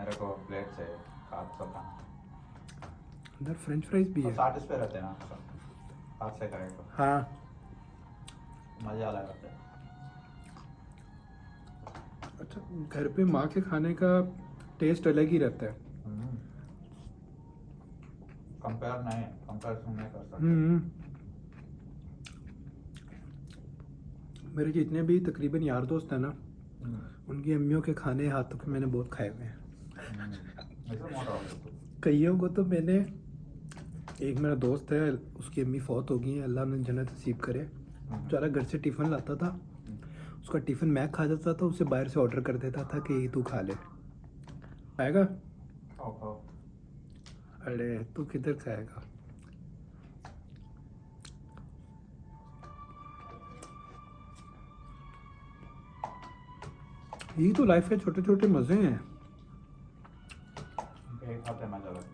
मेरे को प्लेट चाहिए 700 का। अंदर फ्रेंच फ्राइज भी है। 60 पे रहते हैं ना, हाथ से खाए तो हाँ मज़ा अलग आता है। अच्छा, घर पे माँ के खाने का टेस्ट अलग ही रहता है। कंपेरिजन नहीं कर सकते। मेरे जितने भी तकरीबन यार दोस्त हैं ना, उनकी अम्मियों के खाने हाथों के मैंने बहुत खाए हुए हैं। ऐसा मोटा हो गया तू। कईयों को तो मैंने, एक मेरा दोस्त है उसकी अम्मी फौत हो गई है, अल्लाह ने जन्नत नसीब करे। बेचारा घर से टिफ़िन लाता था, उसका टिफ़िन मैं खा जाता था, उसे बाहर से ऑर्डर कर देता था कि तू खा ले। खाएगा? खाओ। अरे तू किधर खाएगा? यही तो लाइफ के छोटे छोटे मज़े हैं। एक खाते मजा अलग।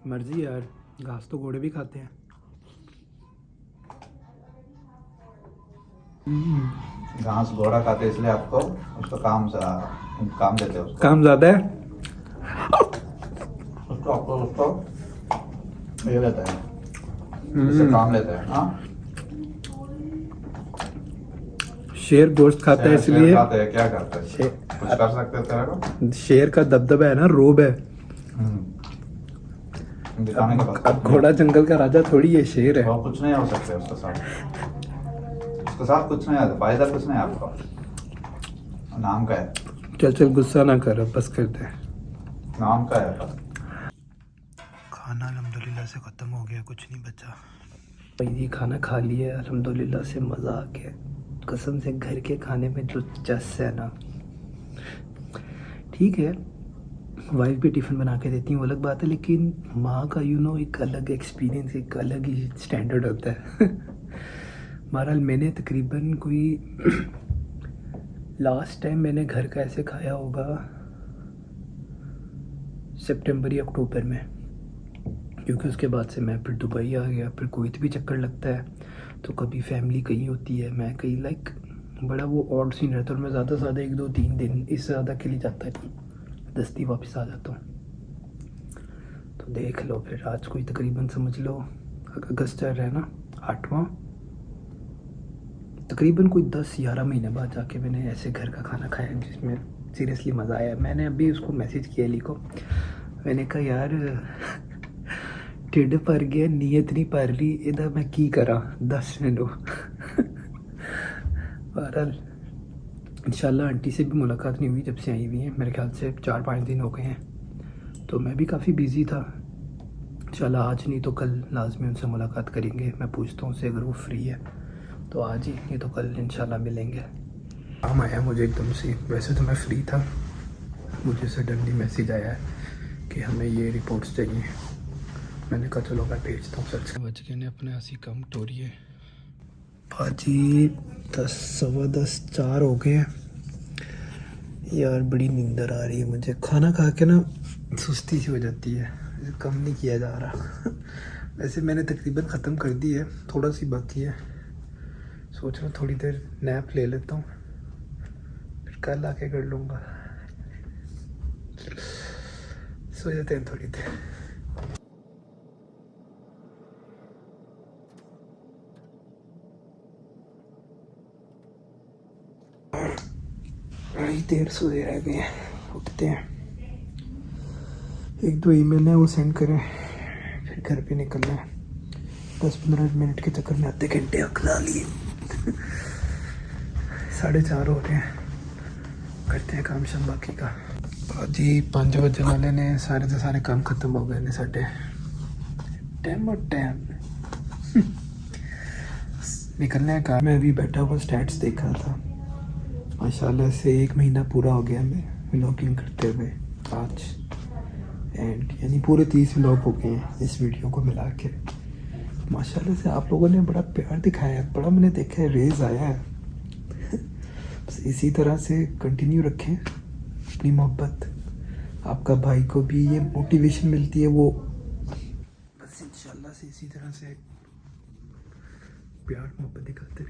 मर्जी यार, घास तो घोड़े भी खाते हैं। घास घोड़ा खाते इसलिए आपको उसको काम देते हो उसको। काम ज़्यादा है। उसको ये लेता है, इससे काम लेता है। हाँ, शेर गोश्त खाता है इसलिए। खाते हैं, क्या करते हैं? कुछ कर सकते हैं तेरे को? शेर का दबदबा है ना, रोब है। दिखाने का बात। अब घोड़ा जंगल का राजा थोड़ी है, शेर है। और कुछ नहीं हो सकते उसके साथ कुछ नहीं आता, फायदा कुछ नहीं आपको। नाम का है। चल गुस्सा ना कर, बस कर दे। नाम का है। खाना अल्हम्दुलिल्लाह से ख़त्म हो गया, कुछ नहीं बचा। भाई खाना खा लिया अल्हम्दुलिल्लाह से, मज़ा आ गया कसम से। घर के खाने में जो चस है ना, ठीक है वाइफ भी टिफ़िन बना के देती हैं वो अलग बात है, लेकिन माँ का एक अलग एक्सपीरियंस, एक अलग ही स्टैंडर्ड होता है। बहरहाल मैंने तकरीबन कोई लास्ट टाइम मैंने घर का ऐसे खाया होगा सितंबर या अक्टूबर में, क्योंकि उसके बाद से मैं फिर दुबई आ गया, फिर कुवैत भी चक्कर लगता है, तो कभी फैमिली कहीं होती है, मैं कहीं लाइक बड़ा वो ऑड सीन रहता है, और मैं ज़्यादा से ज़्यादा 1-2-3 दिन, इससे ज़्यादा के लिए जाता है, दस्ती वापस आ जाता हूँ। तो देख लो फिर आज कोई तकरीबन समझ लो अगस्त चल रहा है ना, 8वां, तकरीबन कोई 10-11 महीने बाद जाके मैंने ऐसे घर का खाना खाया जिसमें सीरियसली मज़ा आया। मैंने अभी उसको मैसेज किया अली को, मैंने कहा यार ढिड भर गया, नीयत नहीं भर रही, इधर मैं की करा, 10 मिनट। बहरहाल इंशाल्लाह आंटी से भी मुलाकात नहीं हुई जब से आई हुई हैं, मेरे ख्याल से 4-5 दिन हो गए हैं, तो मैं भी काफ़ी बिज़ी था। इंशाल्लाह आज नहीं तो कल लाजमी उनसे मुलाकात करेंगे। मैं पूछता हूँ उनसे, अगर वो फ्री है तो आज ही, नहीं तो कल इंशाल्लाह मिलेंगे। काम आया मुझे एकदम से, वैसे तो मैं फ्री था, मुझे सडनली मैसेज आया है कि हमें ये रिपोर्ट्स चाहिए। मैंने कहा चलो मैं भेजता हूँ। सच बच गए ने अपने हंसी कम तोड़िए भाजी, 10-10 4 हो गए हैं यार, बड़ी नींदर आ रही है मुझे। खाना खा के ना सुस्ती सी हो जाती है, इसे कम नहीं किया जा रहा। वैसे मैंने तकरीबन ख़त्म कर दी है, थोड़ा सी बाकी है, सोच रहा हूँ थोड़ी देर नैप ले लेता हूँ, फिर कल आके कर लूँगा। सो जाते हैं थोड़ी देर। बड़ी देर सोए रह गए हैं, उठते हैं, 1-2 ईमेल है वो सेंड करें, फिर घर पे निकलना है। 10-15 मिनट के चक्कर में आधे घंटे अखला लिए। 4:30 हो रहे हैं, करते हैं काम शाम बाकी का। जी 5 बजे वाले ने सारे के सारे काम ख़त्म हो गए ने साढ़े टाइम निकलने का। मैं अभी बैठा हुआ स्टैट्स देख रहा था, माशाल्लाह से 1 महीना पूरा हो गया मैं व्लॉगिंग करते हुए आज, एंड यानी पूरे 30 व्लॉग हो गए हैं इस वीडियो को मिला के। माशाल्लाह से आप लोगों ने बड़ा प्यार दिखाया है, बड़ा मैंने देखा है रेज आया है। बस इसी तरह से कंटिन्यू रखें अपनी मोहब्बत, आपका भाई को भी ये मोटिवेशन मिलती है, वो बस इंशाल्लाह से इसी तरह से प्यार मोहब्बत दिखाते हैं।